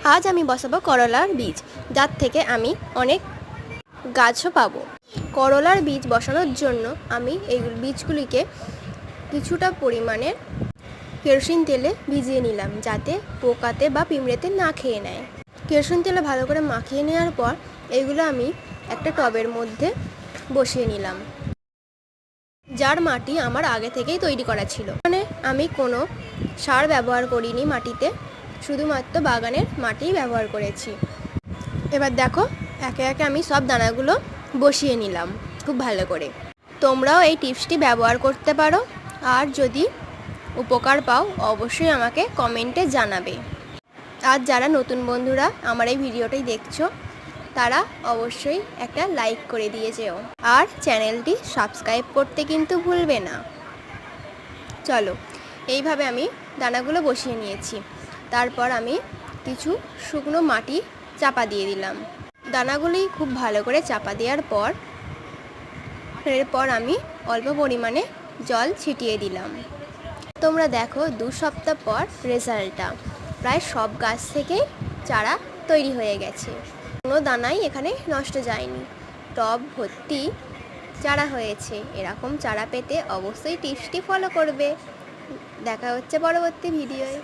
আজ আমি বসাবো করলার বীজ, যার থেকে আমি অনেক গাছও পাবো। করলার বীজ বসানোর জন্য আমি এই বীজগুলিকে কিছুটা পরিমাণে কেরোসিন তেলে ভিজিয়ে নিলাম, যাতে পোকাতে বা পিঁমড়েতে না খেয়ে নেয়। কেরোসিন তেলে ভালো করে মাখিয়ে নেওয়ার পর এইগুলো আমি একটা টবের মধ্যে বসিয়ে নিলাম, যার মাটি আমার আগে থেকেই তৈরি করা ছিল। মানে আমি কোনো সার ব্যবহার করিনি মাটিতে, শুধুমাত্র বাগানের মাটিই ব্যবহার করেছি। এবার দেখো একে একে আমি সব দানাগুলো বসিয়ে নিলাম খুব ভালো করে। তোমরাও এই টিপসটি ব্যবহার করতে পারো, আর যদি উপকার পাও অবশ্যই আমাকে কমেন্টে জানাবে। আর যারা নতুন বন্ধুরা আমার এই ভিডিওটাই দেখছো, তারা অবশ্যই একটা লাইক করে দিয়ে যেও, আর চ্যানেলটি সাবস্ক্রাইব করতে কিন্তু ভুলবে না। চলো, এইভাবে আমি দানাগুলো বসিয়ে নিয়েছি। তারপর আমি কিছু শুকনো মাটি চাপা দিয়ে দিলাম। দানাগুলি খুব ভালো করে চাপা দেওয়ার পর এরপর আমি অল্প পরিমাণে জল ছিটিয়ে দিলাম। তোমরা দেখো 2 সপ্তাহ পর রেজাল্টটা, প্রায় সব গাছ থেকেই চারা তৈরি হয়ে গেছে, কোনো দানাই এখানে নষ্ট যায়নি। টব ভর্তি চারা হয়েছে। এরকম চারা পেতে অবশ্যই টিপসটি ফলো করবে। দেখা হচ্ছে পরবর্তী ভিডিওয়।